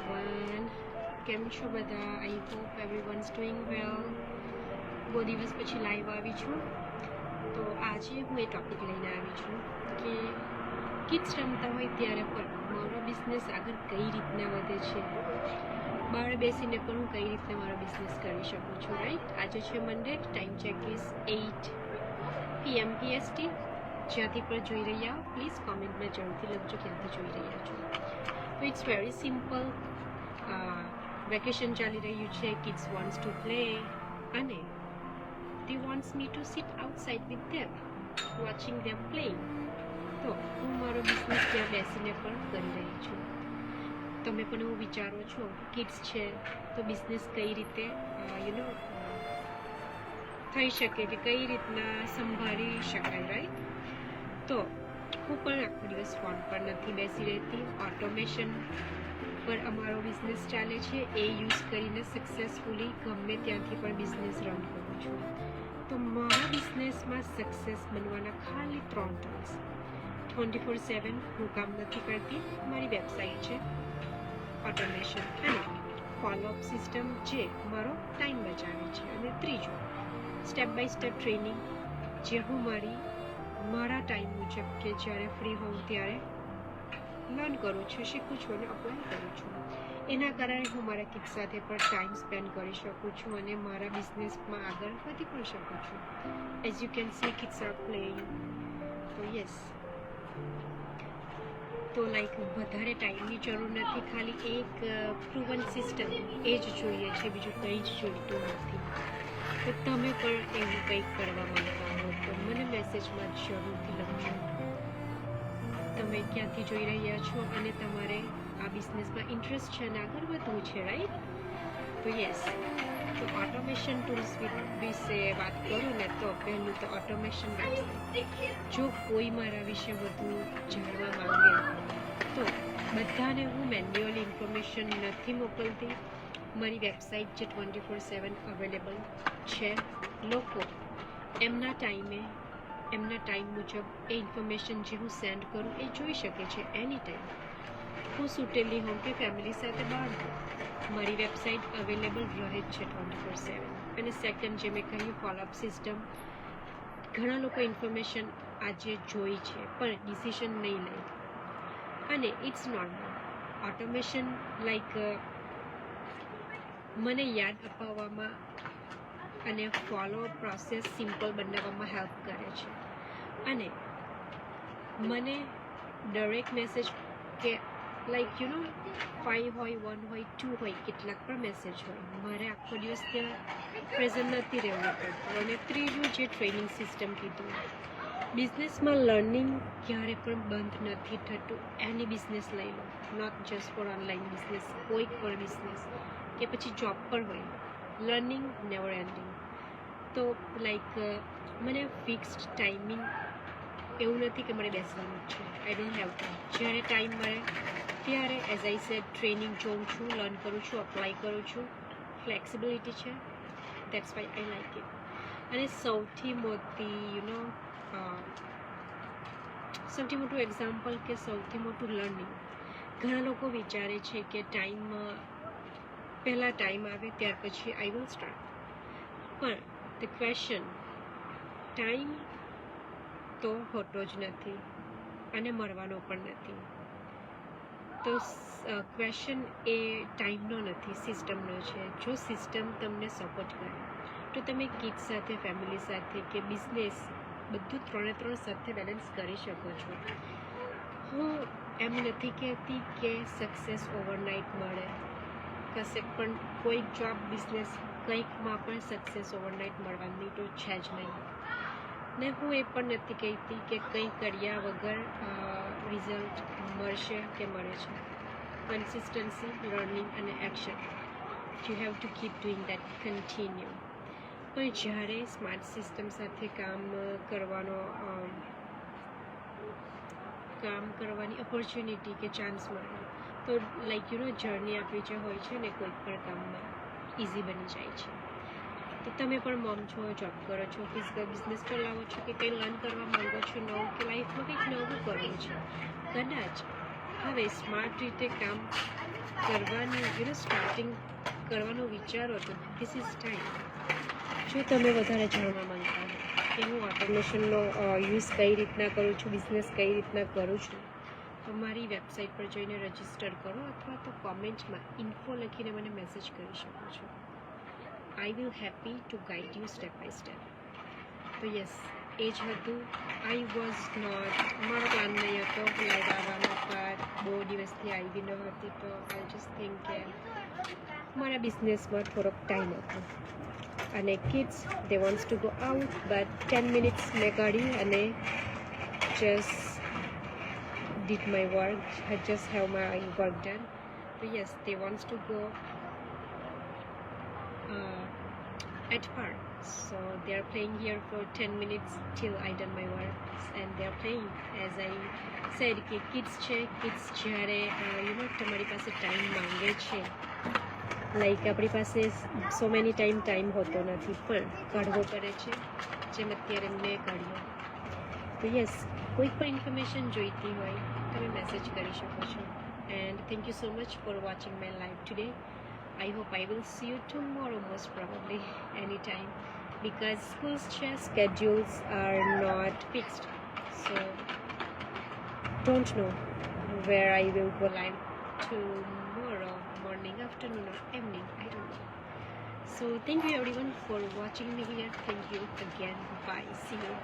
Everyone, કેમ છો બધા? I hope everyone is doing વેલ. બહુ દિવસ પછી લાઈવ આવી છું. તો આજે હું એ ટૉપિક લઈને આવી છું કે કિડ્સ રમતા હોય ત્યારે પણ મારો બિઝનેસ આગળ કઈ રીતના વધે છે, બહાર બેસીને પણ હું કઈ રીતના મારો બિઝનેસ કરી શકું છું. રાઈટ, આજે છે Monday, time check is 8 PM PST. જ્યાંથી પણ જોઈ રહ્યા હો પ્લીઝ કોમેન્ટમાં જરૂરથી લખજો ક્યાંથી જોઈ રહ્યા છો. તો ઇટ્સ વેરી સિમ્પલ. વેકેશન ચાલી રહ્યું છે, કિડ્સ વોન્ટ્સ ટુ પ્લે અને they wants me to sit outside with them watching them playing. તો હું મારો બિઝનેસ ત્યાં બેસીને પણ કરી રહી છું. તમે પણ એવું વિચારો છો કિડ્સ છે તો બિઝનેસ કઈ રીતે થઈ શકે કે કઈ રીતના સંભાળી શકાય, રાઈટ? તો હું પણ આખો દિવસ ફોન પર નથી બેસી રહેતી. ઓટોમેશન પર અમારો બિઝનેસ ચાલે છે, એ યુઝ કરીને સક્સેસફુલી ગમે ત્યાંથી પણ બિઝનેસ રન કરું છું. તો મારા બિઝનેસમાં સક્સેસ બનવાના ખાલી 3 ટૂલ્સ. 24/7 હું કામ નથી કરતી. મારી વેબસાઇટ છે, ઓટોમેશન અને ફોલોઅપ સિસ્ટમ જે મારો ટાઈમ બચાવે છે. અને ત્રીજું સ્ટેપ બાય સ્ટેપ ટ્રેનિંગ જે હું મારા ટાઈમ મુજબ કે જ્યારે ફ્રી હોઉં ત્યારે લર્ન કરું છું, શીખું છું અને અપ્લાય કરું છું. એના કારણે હું મારા કિડ્સ સાથે પણ ટાઈમ સ્પેન્ડ કરી શકું છું અને મારા બિઝનેસમાં આગળ વધી પણ શકું છું. As you can see kids are playing. તો યસ, તો લાઈક વધારે ટાઈમની જરૂર નથી, ખાલી એક પ્રૂવન સિસ્ટમ એ જ જોઈએ છે, બીજું કંઈ જ જોઈતું નથી. તો તમે પણ એવું કંઈક કરવા માંગતા હો તો મને મેસેજમાં જરૂરથી લખજો તમે ક્યાંથી જોઈ રહ્યા છો અને તમારે આ બિઝનેસમાં ઇન્ટરેસ્ટ છે અને આગળ વધવું છે, રાઈટ? તો યસ, તો ઓટોમેશન ટૂલ્સ વિશે વાત કરું ને તો પહેલું તો ઓટોમેશન વેબસાઇટ. જો કોઈ મારા વિશે વધુ જાણવા માંગે તો બધાને હું મેન્યુઅલી ઇન્ફોર્મેશન નથી મોકલતી. મારી વેબસાઇટ જે 24/7 અવેલેબલ છે, લોકો એમના ટાઈમ મુજબ એ ઇન્ફોર્મેશન જે હું સેન્ડ કરું એ જોઈ શકે છે એની ટાઈમ. હું સુટેલી હોઉં કે ફેમિલી સાથે બહાર હોઉં, મારી વેબસાઇટ અવેલેબલ રહે જ છે 24/7. અને સેકન્ડ, જે મેં કહ્યું ફોલોઅપ સિસ્ટમ. ઘણા લોકો ઇન્ફોર્મેશન આજે જોઈ છે પણ ડિસિઝન નહીં લે અને ઇટ્સ નોર્મલ. ઓટોમેશન લાઈક મને યાદ અપાવવામાં અને ફોલો પ્રોસેસ સિમ્પલ બનાવવામાં હેલ્પ કરે છે. અને મને દરેક મેસેજ કે લાઈક 5 હોય, 1 હોય, 2 હોય, કેટલાક પણ મેસેજ હોય, મારે આખો દિવસ ત્યાં પ્રેઝન્ટ નથી રહેવું પડતું. અને ત્રીજું, જે ટ્રેનિંગ સિસ્ટમ કીધું, બિઝનેસમાં લર્નિંગ ક્યારે પણ બંધ નથી થતું. એની બિઝનેસ લઈ લો, not just for online business, કોઈક પણ બિઝનેસ કે પછી જોબ પર હોય, લર્નિંગ નેવર એન્ડિંગ. તો લાઈક મને ફિક્સ્ડ ટાઈમિંગ એવું નથી કે મારે બેસવાનું જ છે. I don't have time. જ્યારે ટાઈમ મળે ત્યારે એઝ આઈ સેડ ટ્રેનિંગ જોઉં છું, લર્ન કરું છું, અપ્લાય કરું છું. ફ્લેક્સિબિલિટી છે, that's why I like it. અને સૌથી મોટું એક્ઝામ્પલ કે સૌથી મોટું લર્નિંગ, ઘણા લોકો વિચારે છે કે પહેલાં ટાઈમ આવે ત્યાર પછી આઈ વિલ સ્ટાર્ટ. પણ ધ ક્વેશ્ચન, ટાઈમ તો હોતો જ નથી અને મળવાનો પણ નથી. તો ક્વેશ્ચન એ ટાઈમનો નથી, સિસ્ટમનો છે. જો સિસ્ટમ તમને સપોર્ટ કરે તો તમે કિડ્સ સાથે, ફેમિલી સાથે કે બિઝનેસ બધું 3 સાથે બેલેન્સ કરી શકો છો. હું એમ નથી કહેતી કે સક્સેસ ઓવરનાઇટ મળે, કશે પણ કોઈક જોબ, બિઝનેસ કંઈકમાં પણ સક્સેસ ઓવરનાઇટ મળવાની તો છે જ નહીં. ને હું એ પણ નથી કહેતી કે કંઈ કર્યા વગર રિઝલ્ટ મળશે કે મળે છે. કન્સિસ્ટન્સી, લર્નિંગ અને action, you have to keep doing that, continue. પણ જ્યારે સ્માર્ટ સિસ્ટમ સાથે કામ કરવાની ઓપોર્ચ્યુનિટી કે ચાન્સ મળે તો લાઈક જર્ની આપણી જે હોય છે ને કોઈક પણ કામમાં ઇઝી બની જાય છે. તો તમે પણ મોમ છો, જોબ કરો છો, ફિઝિકલ બિઝનેસ ચલાવો છો કે કંઈ લર્ન કરવા માંગો છો નવું, કે લાઈફમાં કંઈક નવું કરવું છે, કદાચ હવે સ્માર્ટ રીતે કામ કરવાની સ્ટાર્ટિંગ કરવાનો વિચારો તો ધીસ ઇઝ ટાઈમ. જો તમે વધારે જાણવા માંગતા હો કે હું ઓટોમેશનનો યુઝ કઈ રીતના કરું છું, બિઝનેસ કઈ રીતના કરું છું, તો મારી વેબસાઇટ પર જઈને રજિસ્ટર કરો અથવા તો કોમેન્ટમાં ઇન્ફો લખીને મને મેસેજ કરી શકો છો. I will happy to guide you step by step. તો યસ, એ જ હતું. આઈ વોઝ નોટ, મારો પ્લાન નહીં હતો લાઈવ આવવાનો, પર બહુ દિવસથી આવી ન હતી, તો આઈ જસ્ટ થિંક કે મારા બિઝનેસમાં થોડોક ટાઈમ હતો અને kids they wants to go out, but 10 minutes મેં કાઢી અને just did my work. I just have my work done. So yes, they wants to go at park. So they are playing here for 10 minutes till I done my work, and they are playing. As I said, કે kids છે, kids જ્યારે તમારી પાસે time માંગે છે, like આપણી પાસે so many time હોતો નથી, પણ કાઢવો પડે છે, જેમ અત્યારે મેં કાઢ્યો. તો યસ, કોઈ પણ ઇન્ફોર્મેશન જોઈતી હોય તમે મેસેજ કરી શકો છો. And thank you so much for watching my live today. I hope I will see you tomorrow, most probably anytime, because schools schedules are not fixed, so don't know where I will go live tomorrow morning, afternoon or evening, I don't know. So thank you everyone for watching me here. Thank you again. Bye. See you.